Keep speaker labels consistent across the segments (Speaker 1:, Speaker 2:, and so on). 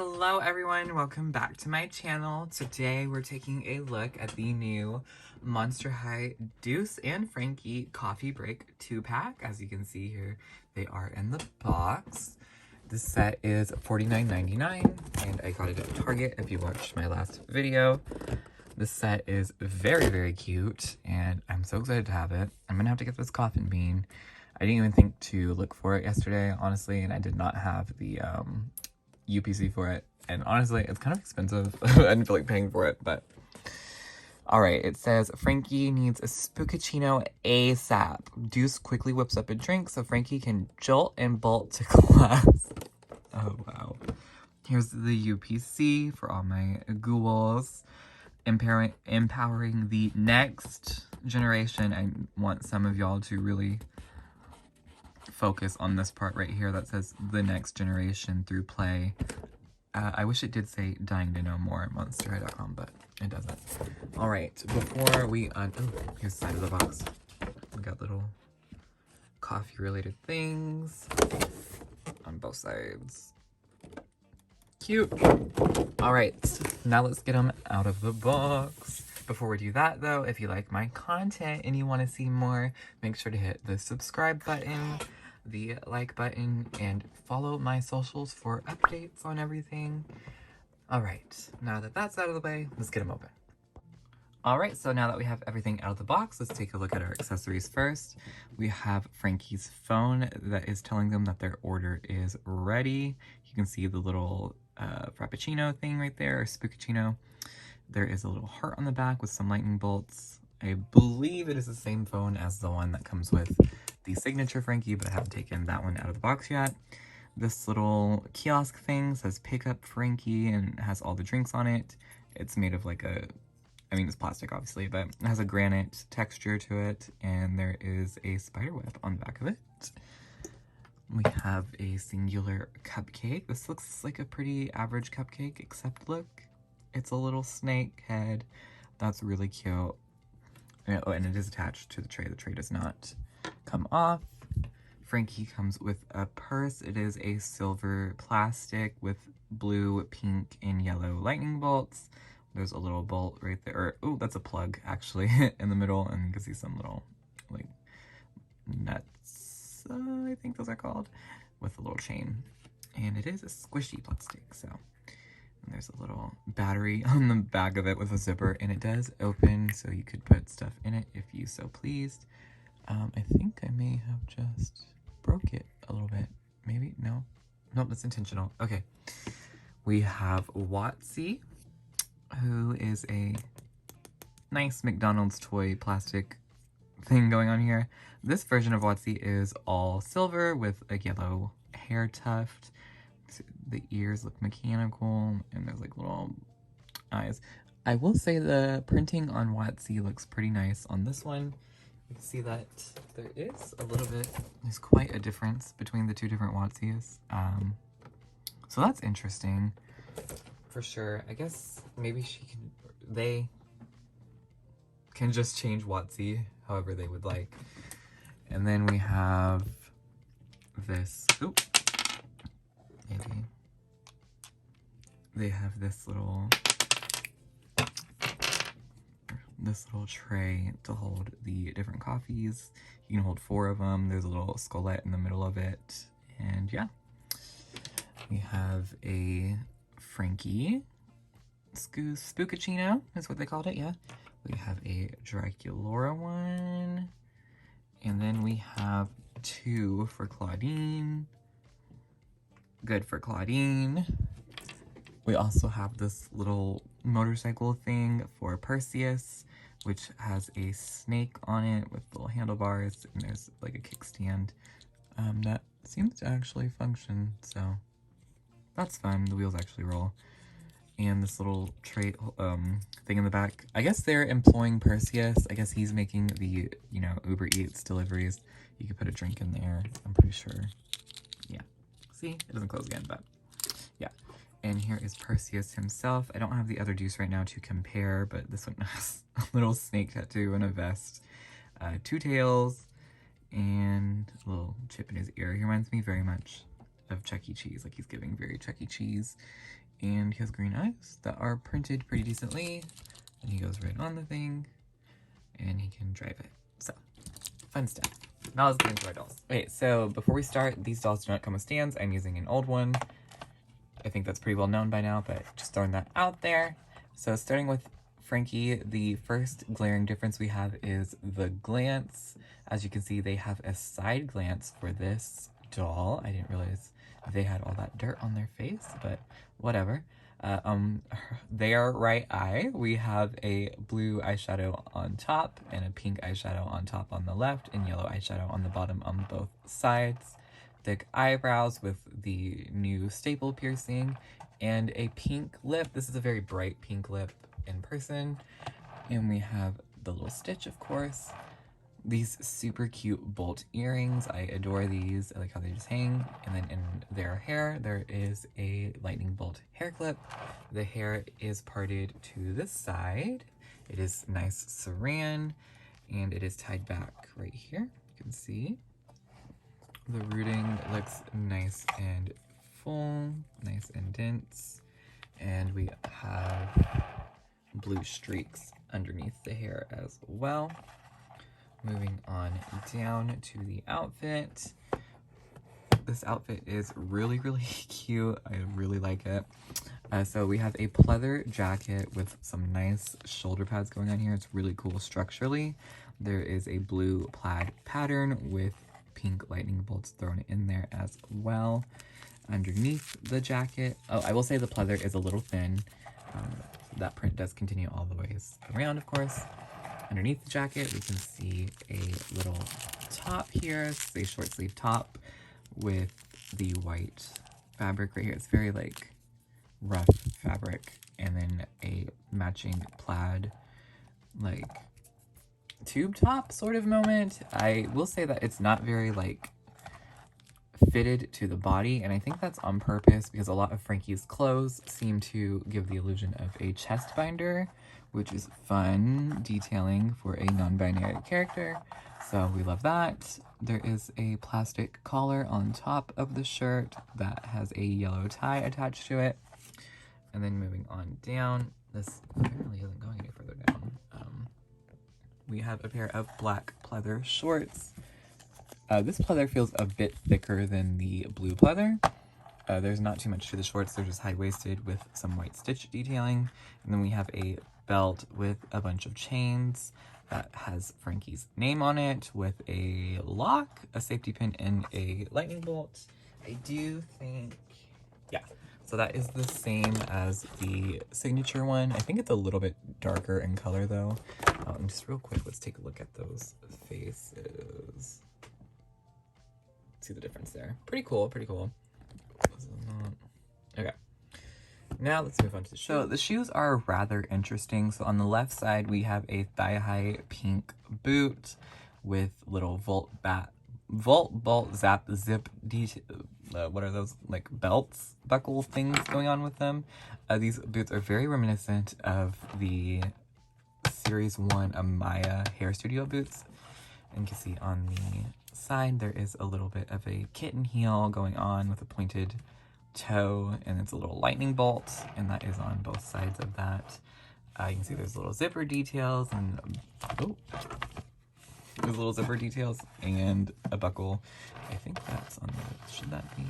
Speaker 1: Hello everyone, welcome back to my channel. Today we're taking a look at the new Monster High Deuce and Frankie Coffee Break 2-pack. As you can see here, they are in the box. This set is $49.99 and I got it at Target if you watched my last video. This set is very cute and I'm so excited to have it. I'm gonna have to get this coffin bean. I didn't even think to look for it yesterday, honestly, and I did not have the UPC for it, and honestly it's kind of expensive. I didn't feel like paying for it, but all right. It says Frankie needs a spookaccino ASAP. Deuce quickly whips up a drink so Frankie can jolt and bolt to class. Oh wow. Here's the UPC for all my ghouls. Empowering the next generation. I want some of y'all to really focus on this part right here that says the next generation through play. I wish it did say dying to know more at monsterhigh.com, but it doesn't. All right, before we oh, here's the side of the box. We got little coffee related things on both sides. Cute. All right, now let's get them out of the box. Before we do that though, if you like my content and you want to see more, make sure to hit the subscribe button, the like button, and follow my socials for updates on everything. All right, now that that's out of the way, let's get them open. All right, so now that we have everything out of the box, let's take a look at our accessories first. We have Frankie's phone that is telling them that their order is ready. You can see the little Frappuccino thing right there, or Spookaccino. There is a little heart on the back with some lightning bolts. I believe it is the same phone as the one that comes with the signature Frankie, but I haven't taken that one out of the box yet. This little kiosk thing says pick up Frankie and has all the drinks on it. It's made of like a, I mean it's plastic obviously, but it has a granite texture to it, and there is a spider web on the back of it. We have a singular cupcake. This looks like a pretty average cupcake, except look, it's a little snake head. That's really cute. Oh, and it is attached to the tray. The tray does not come off. Frankie comes with a purse. It is a silver plastic with blue, pink, and yellow lightning bolts. There's a little bolt right there. Or, oh, that's a plug, actually, in the middle. And you can see some little, like, nuts, I think those are called, with a little chain. And it is a squishy plastic, so. And there's a little battery on the back of it with a zipper, and it does open, so you could put stuff in it if you so pleased. I think I may have just broke it a little bit. Maybe? No? Nope, that's intentional. Okay. We have Watsy, who is a nice McDonald's toy plastic thing going on here. This version of Watsy is all silver with a yellow hair tuft. The ears look mechanical, and there's like little eyes. I will say the printing on Watsy looks pretty nice on this one. You can see that there is a little bit, there's quite a difference between the two different Watsys. So that's interesting for sure. I guess maybe they can just change Watsy however they would like. And then we have this, oop, maybe. They have this little tray to hold the different coffees. You can hold 4 of them. There's a little skullet in the middle of it. And yeah, we have a Frankie Spookaccino is what they called it, yeah. We have a Draculaura one. And then we have 2 for Claudine. Good for Claudine. We also have this little motorcycle thing for Perseus, which has a snake on it with little handlebars, and there's like a kickstand that seems to actually function, so that's fun. The wheels actually roll. And this little tray thing in the back. I guess they're employing Perseus. I guess he's making the, you know, Uber Eats deliveries. You could put a drink in there, I'm pretty sure. Yeah. See? It doesn't close again, but yeah. And here is Perseus himself. I don't have the other Deuce right now to compare, but this one has a little snake tattoo and a vest. 2 tails, and a little chip in his ear. He reminds me very much of Chuck E. Cheese, like he's giving very Chuck E. Cheese. And he has green eyes that are printed pretty decently. And he goes right on the thing. And he can drive it. So, fun stuff. Now let's get into our dolls. Okay, so before we start, these dolls do not come with stands. I'm using an old one. I think that's pretty well known by now, but just throwing that out there. So starting with Frankie, the first glaring difference we have is the glance. As you can see, they have a side glance for this doll. I didn't realize they had all that dirt on their face, but whatever. Their right eye, we have a blue eyeshadow on top and a pink eyeshadow on top on the left and yellow eyeshadow on the bottom on both sides. Thick eyebrows with the new staple piercing and a pink lip. This is a very bright pink lip in person. And we have the little stitch, of course. These super cute bolt earrings. I adore these. I like how they just hang. And then in their hair, there is a lightning bolt hair clip. The hair is parted to the side. It is nice saran, and it is tied back right here. You can see. The rooting looks nice and full, nice and dense. And we have blue streaks underneath the hair as well. Moving on down to the outfit. This outfit is really, really cute. I really like it. So we have a pleather jacket with some nice shoulder pads going on here. It's really cool structurally. There is a blue plaid pattern with pink lightning bolts thrown in there as well. Underneath the jacket, oh, I will say the pleather is a little thin. That print does continue all the ways around, of course. Underneath the jacket, we can see a little top here. It's a short sleeve top with the white fabric right here. It's very like rough fabric, and then a matching plaid like tube top sort of moment. I will say that it's not very like fitted to the body, and I think that's on purpose because a lot of Frankie's clothes seem to give the illusion of a chest binder, which is fun detailing for a non-binary character, so we love that. There is a plastic collar on top of the shirt that has a yellow tie attached to it. And then moving on down, this apparently isn't going any further down. We have a pair of black pleather shorts. This pleather feels a bit thicker than the blue pleather. There's not too much to the shorts. They're just high-waisted with some white stitch detailing. And then we have a belt with a bunch of chains that has Frankie's name on it with a lock, a safety pin, and a lightning bolt. I do think, yeah. So that is the same as the signature one. I think it's a little bit darker in color though. And just real quick, let's take a look at those faces. See the difference there. Pretty cool, pretty cool. Okay. Now let's move on to the shoes. So the shoes are rather interesting. So on the left side, we have a thigh-high pink boot with little volt, bolt, zap, zip, what are those, like belts, buckle things going on with them. These boots are very reminiscent of the Series 1 Amaya Hair Studio boots. And you can see on the side, there is a little bit of a kitten heel going on with a pointed toe, and it's a little lightning bolt, and that is on both sides of that. You can see there's little zipper details and there's little zipper details and a buckle. I think that's on the, should that be?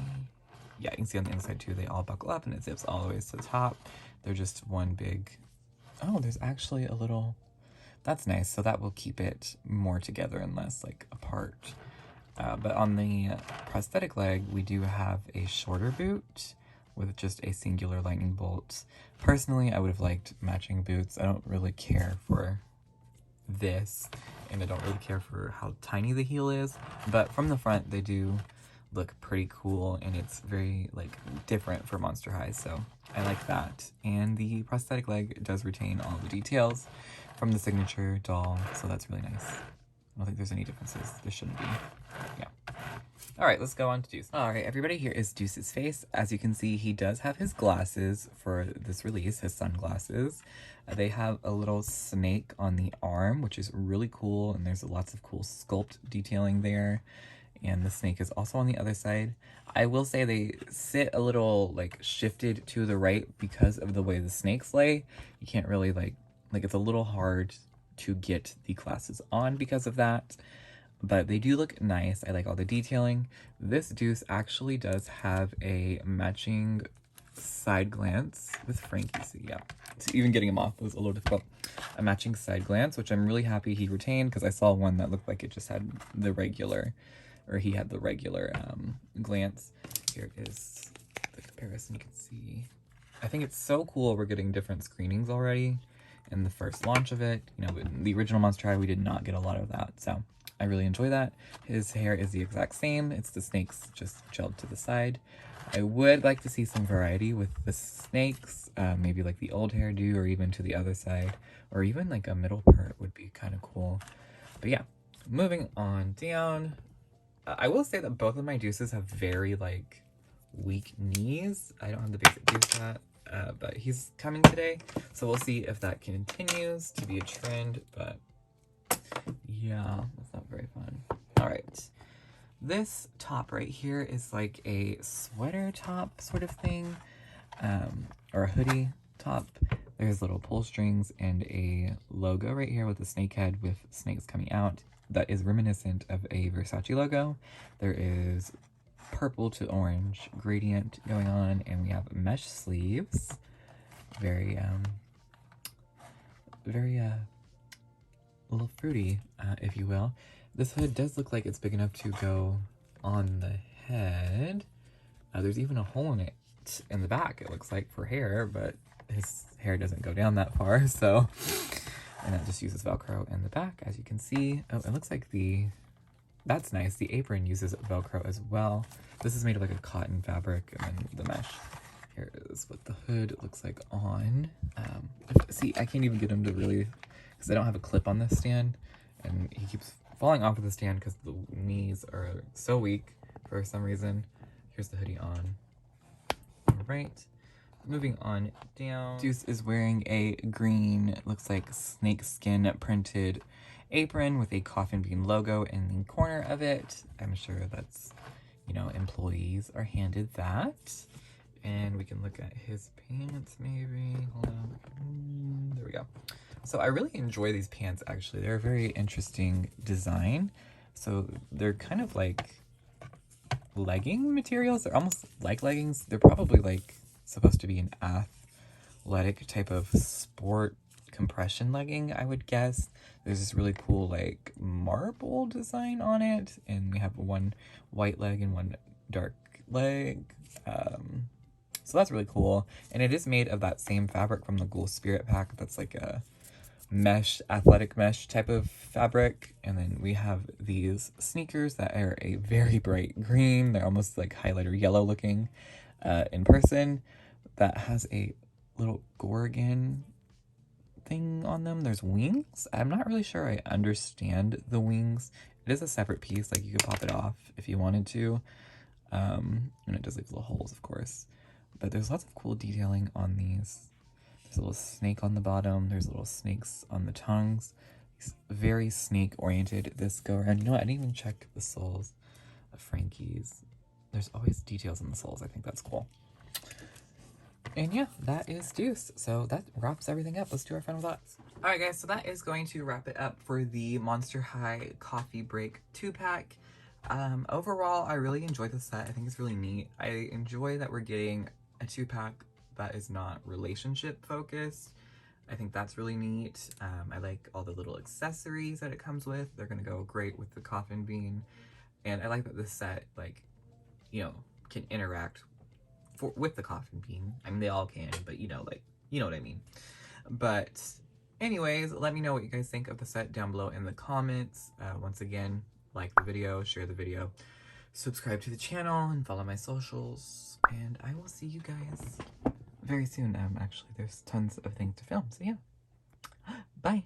Speaker 1: Yeah, you can see on the inside too, they all buckle up and it zips all the way to the top. They're just one big, oh, there's actually a little, that's nice. So that will keep it more together and less like apart. But on the prosthetic leg, we do have a shorter boot with just a singular lightning bolt. Personally, I would have liked matching boots. I don't really care for this, and I don't really care for how tiny the heel is, but from the front, they do look pretty cool, and it's very, like, different for Monster High, so I like that. And the prosthetic leg does retain all the details from the signature doll, so that's really nice. I don't think there's any differences. There shouldn't be. Yeah. All right, let's go on to Deuce. All right, everybody, here is Deuce's face. As you can see, he does have his glasses for this release, his sunglasses. They have a little snake on the arm, which is really cool, and there's lots of cool sculpt detailing there. and the snake is also on the other side. I will say they sit a little like shifted to the right because of the way the snakes lay. You can't really like it's a little hard to get the glasses on because of that, but they do look nice. I like all the detailing. This Deuce actually does have a matching side glance with Frankie, so yeah. So even getting him off was a little difficult. A matching side glance, which I'm really happy he retained, because I saw one that looked like it just had the regular, or he had the regular glance. Here is the comparison. You can see. I think it's so cool we're getting different screenings already in the first launch of it. You know, in the original Monster High, we did not get a lot of that, so I really enjoy that. His hair is the exact same. It's the snakes just gelled to the side. I would like to see some variety with the snakes, maybe like the old hairdo, or even to the other side, or even like a middle part would be kind of cool. But yeah, moving on down. I will say that both of my Deuces have very like weak knees. I don't have the basic Deuce hat, but he's coming today, so we'll see if that continues to be a trend. But yeah, that's not very fun. All right. This top right here is like a sweater top sort of thing, or a hoodie top. There's little pull strings and a logo right here with a snake head with snakes coming out that is reminiscent of a Versace logo. There is purple to orange gradient going on, and we have mesh sleeves. Very, a little fruity, if you will. This hood does look like it's big enough to go on the head. There's even a hole in it in the back, it looks like, for hair, but his hair doesn't go down that far, so... And that just uses Velcro in the back, as you can see. Oh, it looks like that's nice. The apron uses Velcro as well. This is made of like a cotton fabric, and then the mesh. Here is what the hood looks like on. See, I can't even get him to really... because I don't have a clip on this stand, and he keeps falling off of the stand because the knees are so weak for some reason. Here's the hoodie on. All right, moving on down. Deuce is wearing a green, looks like snake skin printed apron with a coffin bean logo in the corner of it. I'm sure that's, you know, employees are handed that. And we can look at his pants maybe. Hold on. There we go. So I really enjoy these pants, actually. They're a very interesting design. So they're kind of like legging materials. They're almost like leggings. They're probably like supposed to be an athletic type of sport compression legging, I would guess. There's this really cool like marble design on it. And we have one white leg and one dark leg. So that's really cool. And it is made of that same fabric from the Ghoul Spirit pack. That's like a mesh, athletic mesh type of fabric. And then we have these sneakers that are a very bright green. They're almost like highlighter yellow looking in person. That has a little Gorgon thing on them. There's wings. I'm not really sure I understand the wings. It is a separate piece. Like you could pop it off if you wanted to. And it does leave little holes, of course. But there's lots of cool detailing on these. There's a little snake on the bottom. There's little snakes on the tongues. It's very snake-oriented this go-around. You know what? I didn't even check the soles of Frankie's. There's always details on the soles. I think that's cool. And yeah, that is Deuce. So that wraps everything up. Let's do our final thoughts. Alright guys, so that is going to wrap it up for the Monster High Coffee Break 2-pack. Overall, I really enjoyed the set. I think it's really neat. I enjoy that we're getting a 2-pack that is not relationship focused. I think that's really neat. I like all the little accessories that it comes with. They're gonna go great with the coffin bean. And I like that this set, like, you know, can interact with the coffin bean. I mean, they all can, but you know, like, you know what I mean. But anyways, let me know what you guys think of the set down below in the comments. Once again, like the video, share the video, subscribe to the channel, and follow my socials. And I will see you guys very soon. Actually, there's tons of things to film, so yeah. Bye.